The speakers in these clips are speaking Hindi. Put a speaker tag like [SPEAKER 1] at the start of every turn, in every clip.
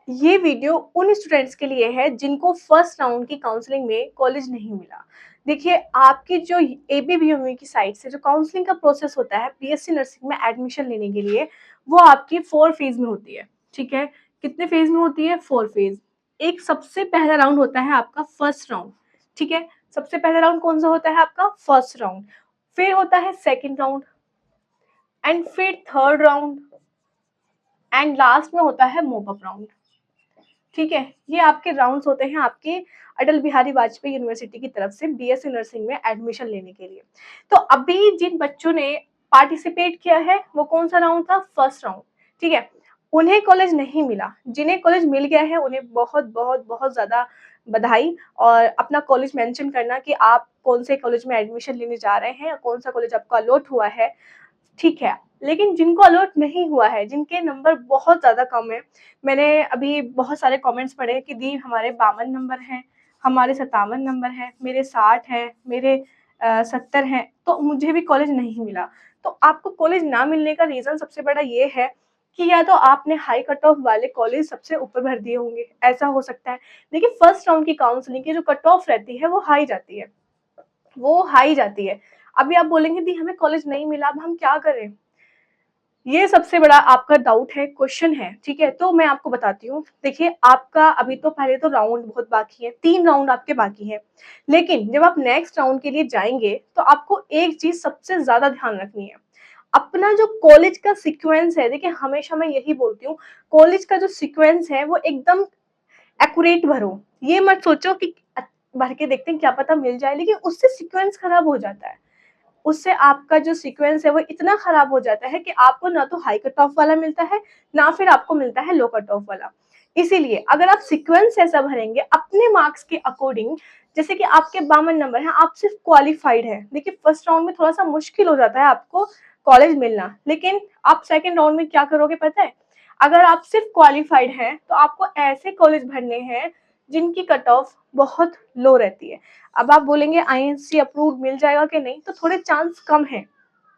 [SPEAKER 1] ये वीडियो उन स्टूडेंट्स के लिए है जिनको फर्स्ट राउंड की काउंसलिंग में कॉलेज नहीं मिला। देखिए, आपकी जो एबीबीएमयू की साइड से जो काउंसलिंग का प्रोसेस होता है बीएससी नर्सिंग में एडमिशन लेने के लिए, वो आपकी 4 फेज़ में होती है, ठीक है? कितने फेज़ में होती है? 4 फेज़। एक सबसे पहला राउंड होता है आपका फर्स्ट राउंड, ठीक है? सबसे पहला राउंड कौन-सा होता है आपका? First round. फिर होता है सेकंड राउंड एंड फिर थर्ड राउंड एंड लास्ट में होता है मोप अप राउंड। ठीक है, ये आपके राउंड्स होते हैं आपके अटल बिहारी वाजपेयी यूनिवर्सिटी की तरफ से बीएससी नर्सिंग में एडमिशन लेने के लिए। तो अभी जिन बच्चों ने पार्टिसिपेट किया है वो कौन सा राउंड था? फर्स्ट राउंड, ठीक है। उन्हें कॉलेज नहीं मिला, जिन्हें कॉलेज मिल गया है उन्हें बहुत बहुत बहुत ज्यादा बधाई। और अपना कॉलेज मेंशन करना कि आप कौन से कॉलेज में एडमिशन लेने जा रहे हैं, कौन सा कॉलेज आपका अलॉट हुआ है, ठीक है। लेकिन जिनको अलॉट नहीं हुआ है, जिनके नंबर बहुत ज़्यादा कम है, मैंने अभी बहुत सारे कमेंट्स पढ़े कि दी हमारे 52 नंबर हैं, हमारे 57 नंबर हैं, मेरे 60 हैं, मेरे 70 हैं, तो मुझे भी कॉलेज नहीं मिला। तो आपको कॉलेज ना मिलने का रीज़न सबसे बड़ा ये है कि या तो आपने हाई कट ऑफ वाले कॉलेज सबसे ऊपर भर दिए होंगे, ऐसा हो सकता है। देखिए, फर्स्ट राउंड की काउंसलिंग की जो कट ऑफ रहती है वो हाई जाती है, वो हाई जाती है। अभी आप बोलेंगे दी हमें कॉलेज नहीं मिला, अब हम क्या करें? ये सबसे बड़ा आपका डाउट है, क्वेश्चन है, ठीक है? तो मैं आपको बताती हूँ। देखिए, आपका अभी तो पहले तो राउंड बहुत बाकी है, 3 राउंड आपके बाकी हैं। लेकिन जब आप नेक्स्ट राउंड के लिए जाएँगे, तो आपको एक चीज़ सबसे ज़्यादा ध्यान रखनी है। अपना जो कॉलेज का सीक्वेंस है, देखिए हमेशा मैं यही बोलती हूँ, कॉलेज का जो सीक्वेंस है वो एकदम एक्यूरेट भरो। ये मत सोचो कि भर के देखते हैं क्या पता मिल जाए, लेकिन उससे सीक्वेंस खराब हो जाता है। उससे आपका जो सीक्वेंस है वो इतना खराब हो जाता है कि आपको ना तो हाई कट ऑफ वाला मिलता है, ना फिर आपको मिलता है लो कट ऑफ वाला। इसीलिए अगर आप सीक्वेंस ऐसा भरेंगे अपने मार्क्स के अकॉर्डिंग, जैसे कि आपके 52 नंबर हैं, आप सिर्फ क्वालिफाइड हैं। देखिए, फर्स्ट राउंड में थोड़ा-सा मुश्किल हो जाता है आपको कॉलेज मिलना, लेकिन आप सेकंड राउंड में क्या करोगे पता है? अगर आप सिर्फ क्वालिफाइड हैं, तो आपको ऐसे कॉलेज भरने हैं जिनकी कट ऑफ बहुत लो रहती है। अब आप बोलेंगे आईएनसी अप्रूव्ड मिल जाएगा कि नहीं, तो थोड़े चांस कम हैं,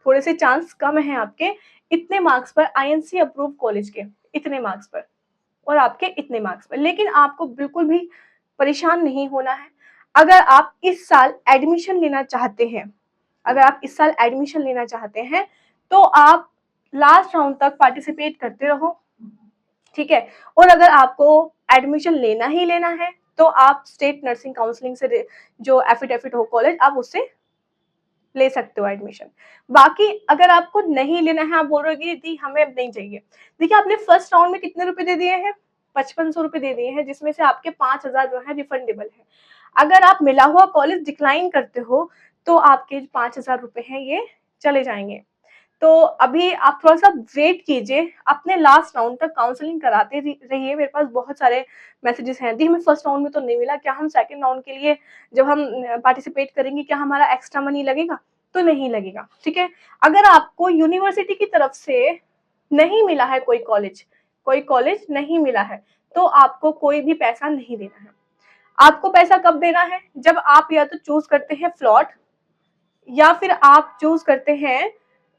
[SPEAKER 1] थोड़े से चांस कम हैं आपके इतने मार्क्स पर आईएनसी अप्रूव कॉलेज के, इतने मार्क्स पर और आपके इतने मार्क्स पर। लेकिन आपको बिल्कुल भी परेशान नहीं होना है। अगर आप इस साल एडमिशन लेना चाहते हैं, अगर आप इस साल एडमिशन लेना चाहते हैं, तो आप लास्ट राउंड तक पार्टिसिपेट करते रहो, ठीक है। और अगर आपको एडमिशन लेना ही लेना है, तो आप स्टेट नर्सिंग काउंसलिंग से जो एफिडेविट हो कॉलेज, आप उससे ले सकते हो एडमिशन। बाकी अगर आपको नहीं लेना है, आप बोल रहे हो कि दी हमें अब नहीं चाहिए। देखिए, आपने फर्स्ट राउंड में कितने रुपए दे दिए हैं? 5500 रुपए दे दिए हैं, जिसमें से आपके 5000 जो है रिफंडेबल है। अगर आप मिला हुआ कॉलेज डिक्लाइन करते हो, तो आपके 5000 रुपए हैं ये चले जाएंगे। तो अभी आप थोड़ा-सा वेट कीजिए, अपने लास्ट राउंड तक काउंसलिंग कराते रहिए। मेरे पास बहुत सारे मैसेजेस हैं, दी हमें फर्स्ट राउंड में तो नहीं मिला, क्या हम सेकंड राउंड के लिए जब हम पार्टिसिपेट करेंगे, क्या हमारा एक्स्ट्रा मनी लगेगा? तो नहीं लगेगा, ठीक है? अगर आपको यूनिवर्सिटी की तरफ से नहीं मिला है कोई कॉलेज नहीं मिला है, तो आपको कोई भी पैसा नहीं देना है। आपको पैसा कब देना है? जब आप या तो चूज़ करते हैं फ्लॉट या फिर आप चूज करते हैं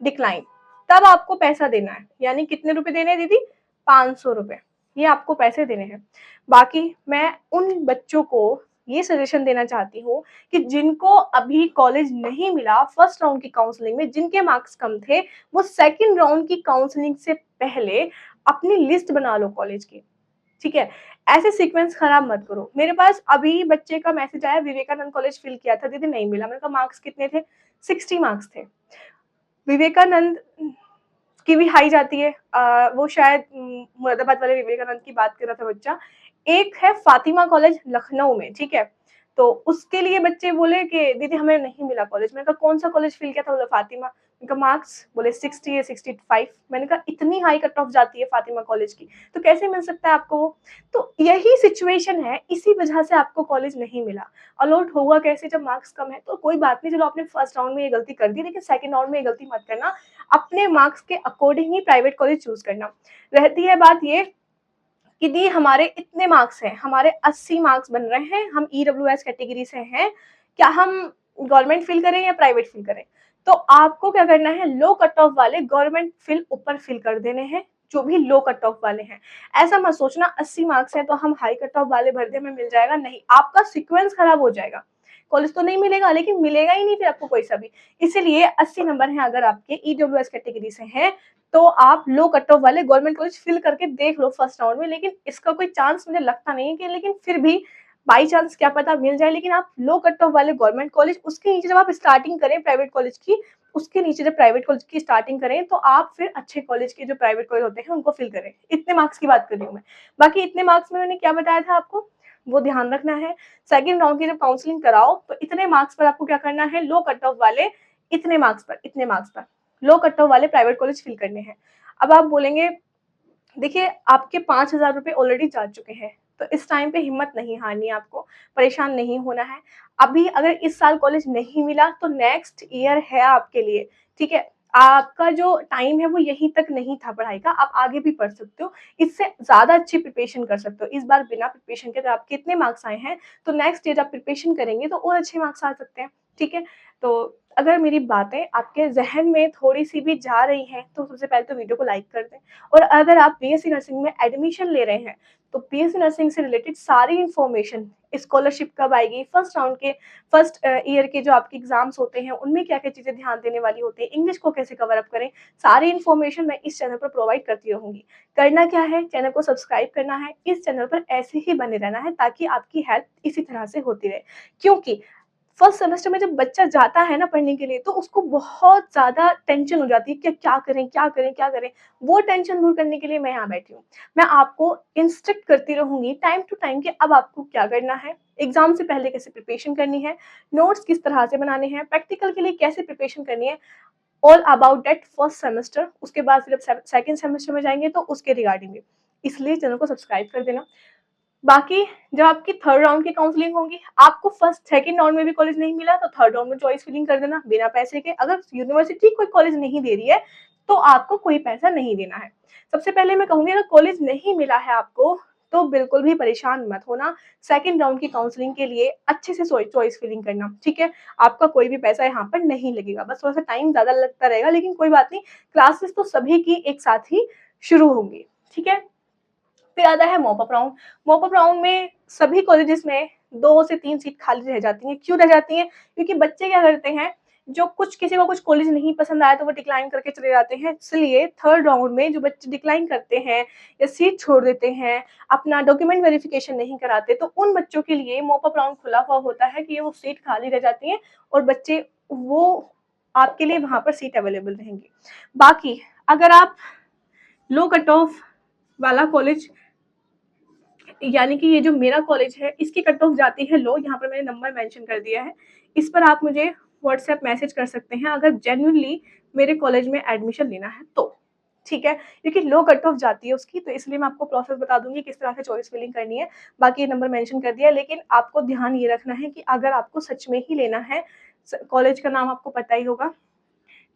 [SPEAKER 1] डिक्लाइन, तब आपको पैसा देना है। यानी कितने रुपए देने हैं दीदी? 500 रुपए, ये आपको पैसे देने हैं। बाकी मैं उन बच्चों को ये सजेशन देना चाहती हूँ कि जिनको अभी कॉलेज नहीं मिला फर्स्ट राउंड की काउंसलिंग में, जिनके मार्क्स कम थे, वो सेकंड राउंड की काउंसलिंग से पहले अपनी लिस्ट बना लो कॉलेज की, ठीक है? ऐसे सीक्वेंस खराब मत करो। मेरे पास अभी बच्चे का मैसेज आया, विवेकानंद कॉलेज फिल किया था, दीदी नहीं मिला। मैंने कहा मार्क्स कितने थे? 60 मार्क्स थे। विवेकानंद की भी हाई जाती है। वो शायद मुरादाबाद वाले विवेकानंद की बात कर रहा था बच्चा। एक है फातिमा कॉलेज लखनऊ में, ठीक है? तो उसके लिए बच्चे बोले कि दीदी हमें नहीं मिला कॉलेज। मैंने कहा कौन सा कॉलेज फिल किया था? बोला फातिमा। मैंने कहा मार्क्स? बोले 60 या 65। मैंने कहा इतनी हाई कट ऑफ जाती है फातिमा कॉलेज की, तो कैसे मिल सकता है आपको वो? तो यही सिचुएशन है, इसी वजह से आपको कॉलेज नहीं मिला। अलॉट होगा कैसे जब मार्क्स कम है? तो कोई बात नहीं, चलो आपने फर्स्ट राउंड में ये गलती कर दी, लेकिन सेकंड राउंड में ये गलती मत करना। अपने मार्क्स के अकॉर्डिंग ही प्राइवेट कॉलेज चूज करना। रहती है बात ये कि दी हमारे इतने मार्क्स हैं, हमारे 80 मार्क्स बन रहे हैं, हम ईडब्ल्यूएस कैटेगरी से हैं, क्या हम गवर्नमेंट फिल करें या प्राइवेट फिल करें? तो आपको क्या करना है, लो कट ऑफ वाले गवर्नमेंट फिल ऊपर फिल कर देने हैं, जो भी लो कट ऑफ वाले हैं। ऐसा मत सोचना 80 मार्क्स हैं तो हम हाई कट ऑफ वाले भर दें, हमें मिल जाएगा, नहीं, आपका सीक्वेंस खराब हो जाएगा। कॉलेज तो नहीं मिलेगा, लेकिन मिलेगा ही नहीं फिर आपको कोई सा भी। इसीलिए 80 नंबर हैं अगर आपके ईडब्ल्यूएस कैटेगरी से हैं, तो आप लो कट ऑफ वाले गवर्नमेंट कॉलेज फिल करके देख लो फर्स्ट राउंड में। लेकिन इसका कोई चांस मुझे लगता नहीं है कि, लेकिन फिर भी बाई चांस क्या पता मिल जाए। लेकिन आप लो कट ऑफ वाले गवर्नमेंट कॉलेज, उसके नीचे जब आप स्टार्टिंग करें प्राइवेट कॉलेज की, उसके नीचे जब प्राइवेट कॉलेज की स्टार्टिंग करें, तो आप फिर अच्छे कॉलेज के जो प्राइवेट कॉलेज होते हैं उनको फिल करें। इतने मार्क्स की बात कर रही हूँ मैं। बाकी इतने मार्क्स में मैंने क्या बताया था आपको, वो ध्यान रखना है। सेकंड राउंड की जब काउंसलिंग कराओ तो इतने मार्क्स पर आपको क्या करना है, लो कट ऑफ वाले इतने मार्क्स पर लो कट ऑफ वाले प्राइवेट कॉलेज फिल करने हैं। अब आप बोलेंगे, देखिए आपके 5,000 रुपए ऑलरेडी जा चुके हैं, तो इस टाइम पे हिम्मत नहीं हारनी है आपको, परेशान नहीं होना है। अभी अगर इस साल कॉलेज नहीं मिला तो नेक्स्ट ईयर है आपके लिए, ठीक है? आपका जो टाइम है वो यहीं तक नहीं था पढ़ाई का, आप आगे भी पढ़ सकते हो, इससे ज़्यादा अच्छी प्रिपरेशन कर सकते हो। इस बार बिना प्रिपरेशन के अगर आपके इतने मार्क्स आए हैं, तो नेक्स्ट ईयर आप प्रिपरेशन करेंगे तो और अच्छे मार्क्स आ सकते हैं, ठीक है? तो अगर मेरी बातें आपके ज़हन में थोड़ी-सी भी जा रही हैं, तो सबसे पहले तो वीडियो को लाइक कर दें। और अगर आप बीएससी नर्सिंग में एडमिशन ले रहे हैं, तो बीएससी नर्सिंग से रिलेटेड सारी इन्फॉर्मेशन, स्कॉलरशिप कब आएगी, फर्स्ट राउंड के फर्स्ट ईयर के जो आपके एग्जाम्स होते हैं उनमें क्या-क्या चीज़ें ध्यान देने वाली होती हैं, इंग्लिश को कैसे कवर अप करें, सारी इन्फॉर्मेशन मैं इस चैनल पर प्रोवाइड करती रहूँगी। करना क्या है, चैनल को सब्सक्राइब करना है, इस चैनल पर ऐसे ही बने रहना है ताकि आपकी हेल्प इसी तरह से होती रहे। क्योंकि फर्स्ट सेमेस्टर में जब बच्चा जाता है ना पढ़ने के लिए, तो उसको बहुत ज़्यादा टेंशन हो जाती है कि क्या करें, क्या करें, क्या करें? वो टेंशन दूर करने के लिए मैं यहाँ बैठी हूँ। मैं आपको इंस्ट्रक्ट करती रहूँगी टाइम टू टाइम कि अब आपको क्या करना है, एग्ज़ाम से पहले कैसे प्रिपरेशन करनी है, नोट्स किस तरह से बनाने हैं, प्रैक्टिकल के लिए कैसे प्रिपरेशन करनी है, all about that first semester. उसके बाद फिर जब सेकंड सेमेस्टर में जाएँगे तो उसके रिगार्डिंग भी। इसलिए चैनल को सब्सक्राइब कर देना। बाकी जब आपकी थर्ड राउंड की काउंसलिंग होगी, आपको फर्स्ट सेकंड राउंड में भी कॉलेज नहीं मिला तो थर्ड राउंड में चॉइस फिलिंग कर देना बिना पैसे के। अगर यूनिवर्सिटी कोई कॉलेज नहीं दे रही है, तो आपको कोई पैसा नहीं देना है। सबसे पहले मैं कहूँगी, अगर कॉलेज नहीं मिला है आपको, तो बिल्कुल भी परेशान मत होना। सेकंड राउंड की काउंसलिंग के लिए अच्छे से चॉइस फिलिंग करना, ठीक है? आपका कोई भी पैसा यहाँ पर नहीं लगेगा, बस थोड़ा-सा टाइम ज़्यादा लगता रहेगा, लेकिन कोई बात नहीं, क्लासेस तो सभी की एक साथ ही शुरू होंगी, ठीक है? फिर आता है mop up round. Mop up round में सभी कॉलेजेस में 2 से 3 सीट खाली रह जाती हैं। क्यों रह जाती हैं? क्योंकि बच्चे क्या करते हैं, जो किसी को कुछ कॉलेज नहीं पसंद आया तो वो डिक्लाइन करके चले जाते हैं। इसलिए थर्ड राउंड में जो बच्चे डिक्लाइन करते हैं या सीट छोड़ देते हैं, अपना डॉक्यूमेंट वेरिफिकेशन नहीं कराते, तो उन बच्चों के लिए मॉप अप राउंड खुला हुआ होता है कि वो सीट खाली रह जाती है और बच्चे वो आपके लिए वहाँ पर सीट अवेलेबल रहेंगी। बाकी अगर आप लो कट ऑफ वाला कॉलेज, यानी कि ये जो मेरा कॉलेज है इसकी कट ऑफ जाती है लो, यहाँ पर मैंने नंबर मेंशन कर दिया है। इस पर आप मुझे व्हाट्सएप मैसेज कर सकते हैं अगर जेन्युइनली मेरे कॉलेज में एडमिशन लेना है तो, ठीक है? क्योंकि लो कट ऑफ जाती है उसकी, तो इसलिए मैं आपको प्रोसेस बता दूँगी किस तरह से चॉइस फिलिंग करनी है। बाकी ये नंबर मेंशन कर दिया है, लेकिन आपको ध्यान ये रखना है कि अगर आपको सच में ही लेना है, स कॉलेज का नाम आपको पता ही होगा,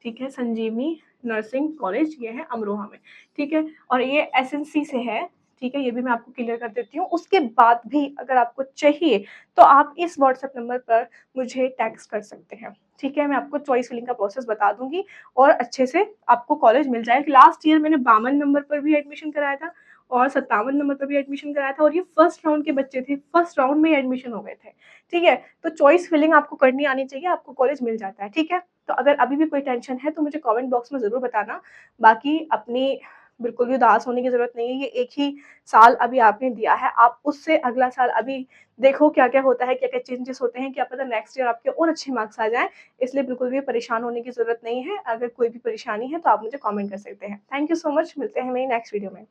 [SPEAKER 1] ठीक है? संजीवनी नर्सिंग कॉलेज, ये है अमरोहा में, ठीक है? और ये एसएनसी से है, ठीक है? ये भी मैं आपको क्लियर कर देती हूँ। उसके बाद भी अगर आपको चाहिए, तो आप इस व्हाट्सएप नंबर पर मुझे टेक्स्ट कर सकते हैं, ठीक है? मैं आपको चॉइस फिलिंग का प्रोसेस बता दूँगी और अच्छे से आपको कॉलेज मिल जाएगा। लास्ट ईयर मैंने 52 नंबर पर भी एडमिशन कराया था और 57 नंबर पर भी एडमिशन कराया था और ये फर्स्ट राउंड के बच्चे थे, फर्स्ट राउंड में ही एडमिशन हो गए थे, ठीक है? तो चॉइस फिलिंग आपको करनी आनी चाहिए, आपको कॉलेज मिल जाता है, ठीक है? तो अगर अभी भी कोई टेंशन है तो मुझे कमेंट बॉक्स में ज़रूर बताना। बाकी अपनी बिल्कुल भी उदास होने की ज़रूरत नहीं है, ये एक ही साल अभी आपने दिया है, आप उससे अगला साल अभी देखो क्या-क्या होता है, क्या-क्या चेंजेस होते हैं, क्या पता नेक्स्ट ईयर आपके और अच्छे मार्क्स आ जाएँ, इसलिए बिल्कुल भी परेशान होने की ज़रूरत नहीं है। अगर कोई भी परेशानी है तो आप मुझे कमेंट कर सकते हैं। थैंक यू सो मच, मिलते हैं मेरी नेक्स्ट वीडियो में।